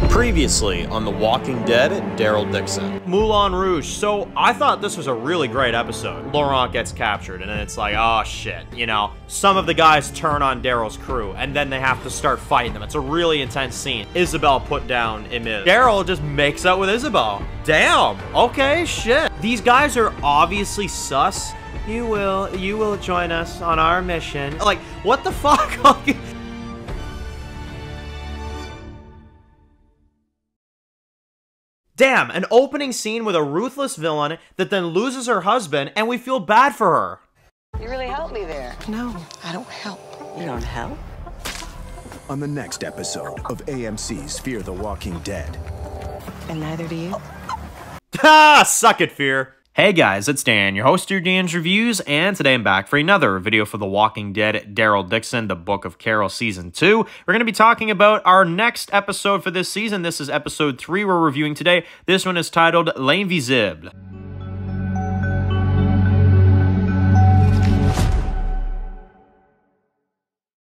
Previously on The Walking Dead, Daryl Dixon. Moulin Rouge. So I thought this was a really great episode. Laurent gets captured and then it's like, oh shit, you know, some of the guys turn on Daryl's crew and then they have to start fighting them. It's a really intense scene. Isabel put down Emil. Daryl just makes out with Isabel. Damn. Okay, shit. These guys are obviously sus. You will join us on our mission. Like, what the fuck? Damn, an opening scene with a ruthless villain that then loses her husband, and we feel bad for her. You really helped me there. No, I don't help. You don't help? On the next episode of AMC's Fear the Walking Dead. And neither do you? Ha! Suck it, Fear. Hey guys, it's Dan, your host of your Dan's Reviews, and today I'm back for another video for The Walking Dead, Daryl Dixon, The Book of Carol Season 2. We're going to be talking about our next episode for this season. This is episode 3 we're reviewing today. This one is titled L'Invisible.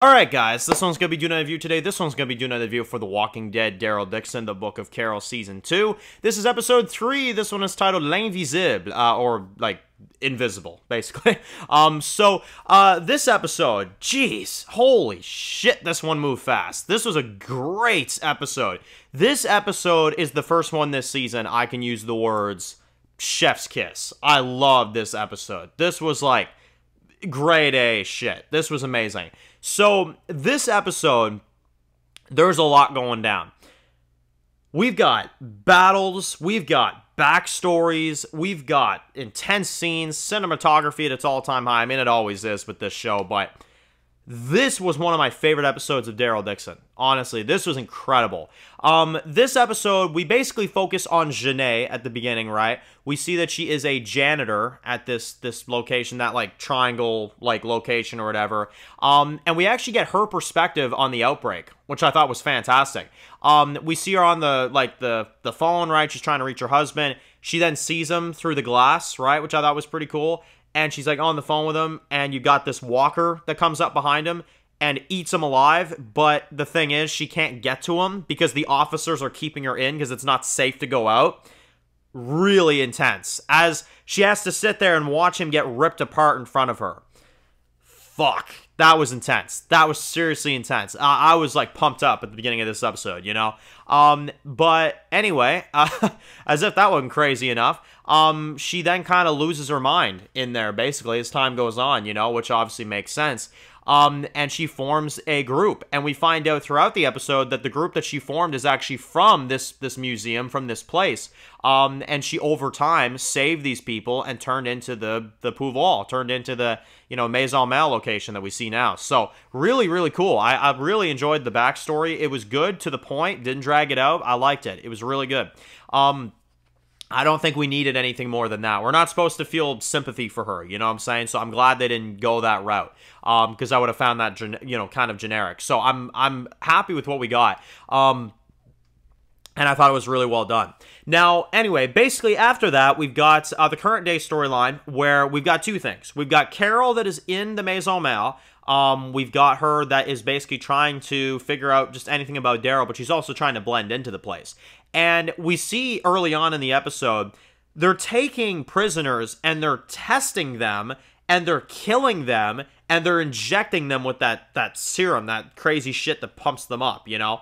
Alright guys, this one's going to be doing a review today. This one's going to be doing a review for The Walking Dead, Daryl Dixon, The Book of Carol Season 2. This is episode 3. This one is titled L'Invisible, or, like, invisible, basically. This episode, jeez, holy shit, this one moved fast. This was a great episode. This episode is the first one this season I can use the words chef's kiss. I love this episode. This was, like, grade A shit. This was amazing. So, this episode, there's a lot going down. We've got battles, we've got backstories, we've got intense scenes, cinematography at its all-time high. I mean, it always is with this show, but this was one of my favorite episodes of Daryl Dixon. Honestly, this was incredible. This episode, we basically focus on Janae at the beginning, right? We see that she is a janitor at this location, that, like, triangle, like, location or whatever. And we actually get her perspective on the outbreak, which I thought was fantastic. We see her on the phone, right? She's trying to reach her husband. She then sees him through the glass, right? Which I thought was pretty cool. And she's, like, on the phone with him, and you got this walker that comes up behind him and eats him alive, but the thing is, she can't get to him because the officers are keeping her in because it's not safe to go out. Really intense, as she has to sit there and watch him get ripped apart in front of her. Fuck. That was intense. That was seriously intense. I was, like, pumped up at the beginning of this episode, you know? But anyway, as if that wasn't crazy enough, she then kind of loses her mind in there, basically, as time goes on, you know, which obviously makes sense. And she forms a group, and we find out throughout the episode that the group that she formed is actually from this museum, from this place. And she, over time, saved these people and turned into the Pouval, turned into the, you know, Maison Mel location that we see now. So, really, really cool. I really enjoyed the backstory. It was good, to the point, didn't drag it out. I liked it. It was really good. I don't think we needed anything more than that. We're not supposed to feel sympathy for her, you know what I'm saying? So I'm glad they didn't go that route, because I would have found that, you know, kind of generic. So I'm happy with what we got, and I thought it was really well done. Now, anyway, basically after that, we've got the current day storyline, where we've got two things. We've got Carol that is in the Maison Mel. We've got her that is basically trying to figure out just anything about Daryl, but she's also trying to blend into the place. And we see early on in the episode, they're taking prisoners and they're testing them and they're killing them and they're injecting them with that serum, that crazy shit that pumps them up, you know?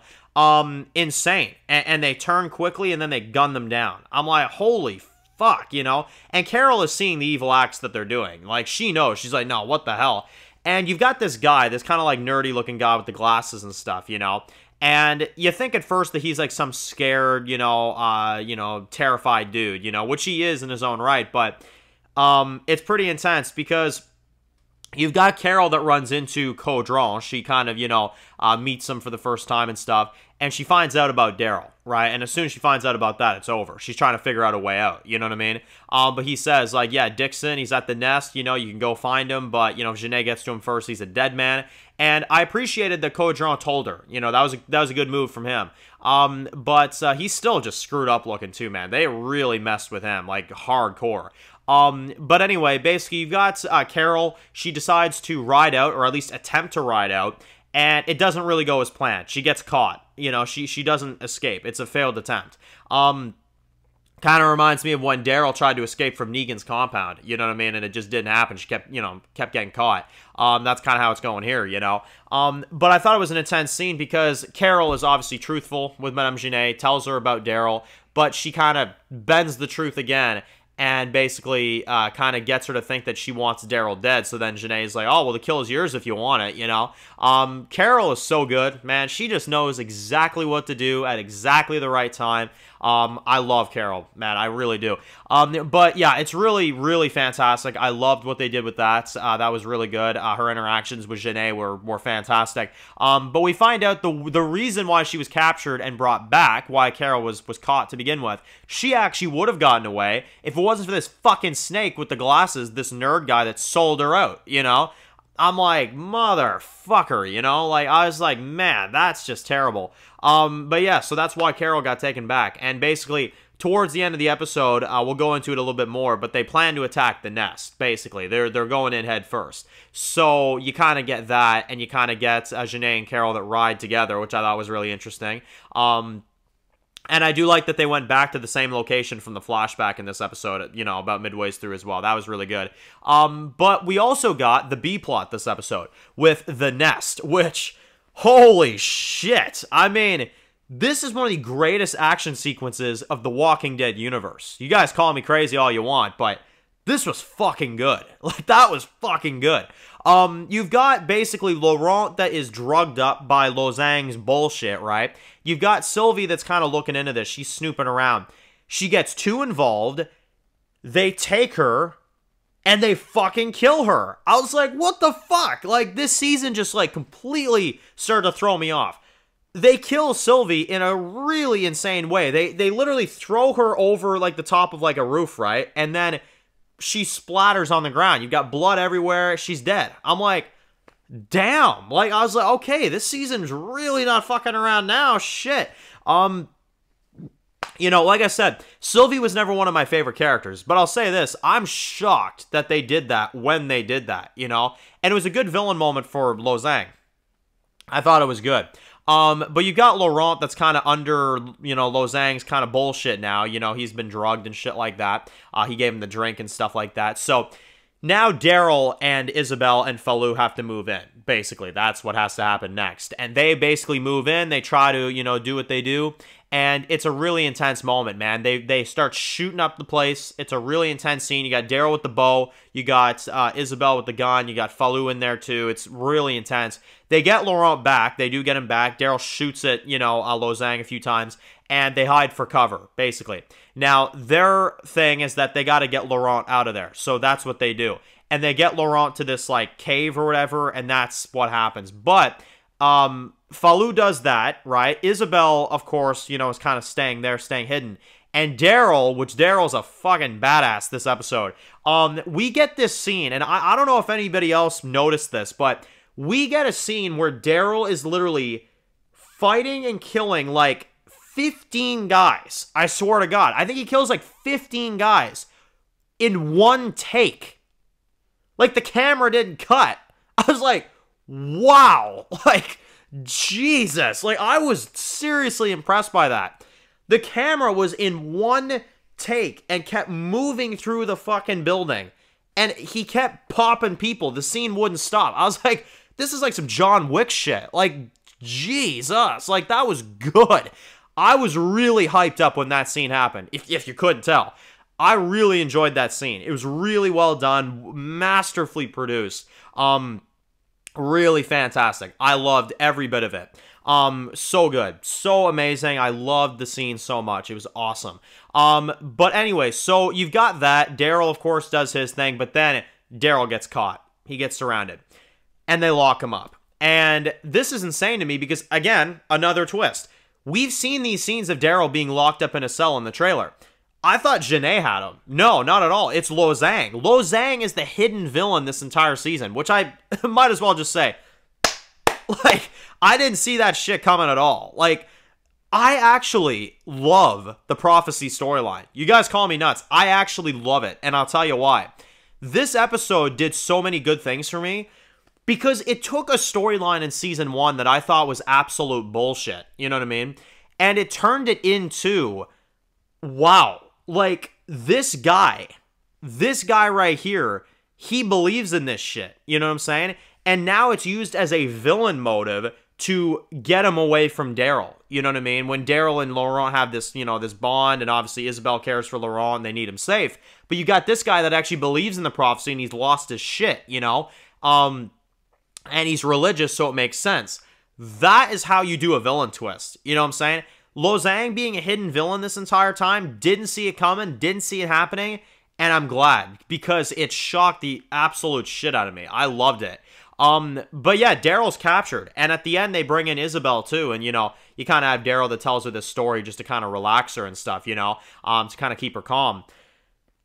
Insane. And they turn quickly and then they gun them down. I'm like, holy fuck, you know? And Carol is seeing the evil acts that they're doing. Like, she knows. She's like, no, what the hell? And you've got this guy, this kind of like nerdy looking guy with the glasses and stuff, you know? And you think at first that he's like some scared, you know, terrified dude, you know, which he is in his own right, but it's pretty intense because you've got Carol that runs into Caudron. She kind of, you know, meets him for the first time and stuff, and she finds out about Daryl, right? And as soon as she finds out about that, it's over. She's trying to figure out a way out, you know what I mean? But he says, like, yeah, Dixon, he's at the nest, you know, you can go find him, but, you know, if Janae gets to him first, he's a dead man. And I appreciated that Caudron told her, you know, that was a good move from him. But he's still just screwed up looking too, man. They really messed with him, like, hardcore. But anyway, basically, you've got Carol. She decides to ride out, or at least attempt to ride out, and it doesn't really go as planned. She gets caught. You know, she doesn't escape. It's a failed attempt. Kind of reminds me of when Daryl tried to escape from Negan's compound, you know what I mean? And it just didn't happen. She kept getting caught. That's kind of how it's going here, you know? But I thought it was an intense scene because Carol is obviously truthful with Madame Genet, tells her about Daryl, but she kind of bends the truth again and basically kind of gets her to think that she wants Daryl dead. So then Genet's like, oh, well, the kill is yours if you want it, you know? Carol is so good, man. She just knows exactly what to do at exactly the right time. I love Carol, man. I really do. But yeah, it's really, really fantastic. I loved what they did with that. That was really good. Her interactions with Genet were fantastic. But we find out the reason why she was captured and brought back, why Carol was caught to begin with, she actually would have gotten away if it wasn't for this fucking snake with the glasses, this nerd guy that sold her out, you know? I'm like, motherfucker, you know? Like, I was like, man, that's just terrible. But yeah, so that's why Carol got taken back. And basically, towards the end of the episode, we'll go into it a little bit more, but they plan to attack the nest, basically. They're going in head first. So you kind of get that, and you kind of get Genet and Carol that ride together, which I thought was really interesting. And I do like that they went back to the same location from the flashback in this episode, you know, about midways through as well. That was really good. But we also got the B-plot this episode with the nest, which, holy shit. I mean, this is one of the greatest action sequences of the Walking Dead universe. You guys call me crazy all you want, but this was fucking good. Like, that was fucking good. You've got basically Laurent that is drugged up by Lozang's bullshit, right? You've got Sylvie that's kind of looking into this. She's snooping around. She gets too involved. They take her, and they fucking kill her. I was like, what the fuck? Like, this season just, like, completely started to throw me off. They kill Sylvie in a really insane way. They literally throw her over, like, the top of, like, a roof, right? And then she splatters on the ground. You've got blood everywhere. She's dead. I'm like, damn. Like, I was like, okay, this season's really not fucking around now. Shit. You know, like I said, Sylvie was never one of my favorite characters, but I'll say this, I'm shocked that they did that when they did that, you know? And it was a good villain moment for Lozang. I thought it was good. But you got Laurent that's kind of under, you know, Lozang's kind of bullshit now. You know, he's been drugged and shit like that. He gave him the drink and stuff like that. So now Daryl and Isabel and Falou have to move in. Basically, that's what has to happen next. And they basically move in. They try to, you know, do what they do. And it's a really intense moment, man. They start shooting up the place. It's a really intense scene. You got Daryl with the bow. You got Isabel with the gun. You got Falou in there, too. It's really intense. They get Laurent back. They do get him back. Daryl shoots at, you know, Lozang a few times. And they hide for cover, basically. Now, their thing is that they got to get Laurent out of there. So that's what they do. And they get Laurent to this, like, cave or whatever. And that's what happens. But Falou does that, right? Isabel, of course, you know, is kind of staying there, staying hidden. And Daryl, which Daryl's a fucking badass this episode, we get this scene, and I don't know if anybody else noticed this, but we get a scene where Daryl is literally fighting and killing, like, 15 guys. I swear to God. I think he kills, like, 15 guys in one take. Like, the camera didn't cut. I was like, wow. Like, Jesus. Like, I was seriously impressed by that. The camera was in one take and kept moving through the fucking building. And he kept popping people. The scene wouldn't stop. I was like, this is like some John Wick shit. Like, Jesus. Like, that was good. I was really hyped up when that scene happened, if you couldn't tell. I really enjoyed that scene. It was really well done, masterfully produced. Really fantastic. I loved every bit of it. So good. So amazing. I loved the scene so much. It was awesome. But anyway, so you've got that. Daryl, of course, does his thing, but then Daryl gets caught. He gets surrounded. And they lock him up. And this is insane to me because, again, another twist. We've seen these scenes of Daryl being locked up in a cell in the trailer. I thought Genet had him. No, not at all. It's Lozang. Lozang is the hidden villain this entire season, which I might as well just say. Like, I didn't see that shit coming at all. Like, I actually love the Prophecy storyline. You guys call me nuts. I actually love it, and I'll tell you why. This episode did so many good things for me because it took a storyline in season 1 that I thought was absolute bullshit, you know what I mean? And it turned it into, wow, like, this guy right here, he believes in this shit, you know what I'm saying? And now it's used as a villain motive to get him away from Daryl, you know what I mean? When Daryl and Laurent have this, you know, this bond, and obviously Isabel cares for Laurent and they need him safe, but you got this guy that actually believes in the prophecy and he's lost his shit, you know? And he's religious, so it makes sense. That is how you do a villain twist, you know what I'm saying? Lo Zhang being a hidden villain this entire time, didn't see it coming, didn't see it happening, and I'm glad, because it shocked the absolute shit out of me. I loved it. But yeah, Daryl's captured, and at the end they bring in Isabel too, and you know, you kind of have Daryl that tells her this story just to kind of relax her and stuff, you know, to kind of keep her calm.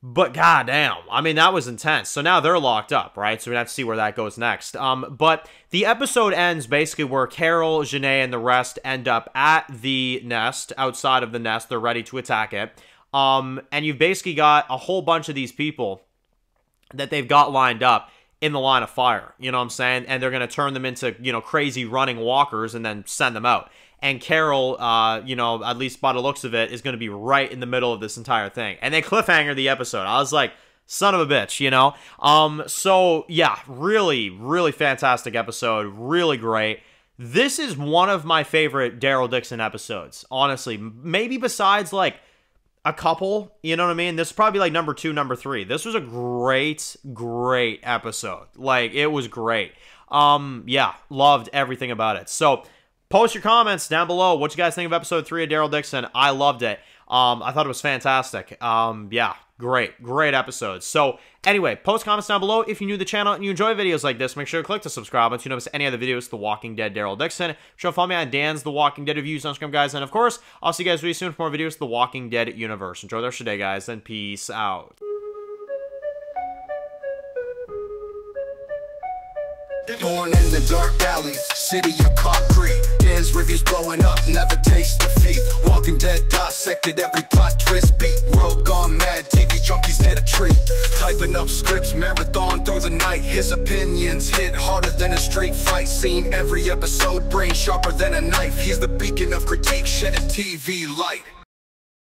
But goddamn, I mean, that was intense. So now they're locked up, right? So we have to see where that goes next. But the episode ends basically where Carol, Janae, and the rest end up at the nest, outside of the nest. They're ready to attack it. And you've basically got a whole bunch of these people that they've got lined up in the line of fire, you know what I'm saying? And they're going to turn them into, you know, crazy running walkers and then send them out. And Carol, you know, at least by the looks of it, is going to be right in the middle of this entire thing. And they cliffhanger the episode. I was like, son of a bitch, you know? So, yeah, really, really fantastic episode. Really great. This is one of my favorite Daryl Dixon episodes, honestly. Maybe besides, like, a couple, you know what I mean? This is probably like number 2, number 3. This was a great, great episode. Like, it was great. Yeah, loved everything about it. So, post your comments down below. What you guys think of episode 3 of Daryl Dixon? I loved it. I thought it was fantastic. Yeah, great, great episode. So, anyway, post comments down below. If you're new to the channel and you enjoy videos like this, make sure to click the subscribe button so you don't miss any other videos. The Walking Dead Daryl Dixon. Make sure to follow me on Dan's The Walking Dead Reviews on Instagram, guys. And, of course, I'll see you guys really soon for more videos of The Walking Dead universe. Enjoy the rest of your day, guys, and peace out. Born in the dark alleys, city of concrete. Dan's reviews blowing up, never taste defeat. Walking Dead dissected every plot twist beat. World gone mad, TV junkies need a treat. Typing up scripts, marathon through the night. His opinions hit harder than a street fight scene. Every episode, brain sharper than a knife. He's the beacon of critique, shedding TV light.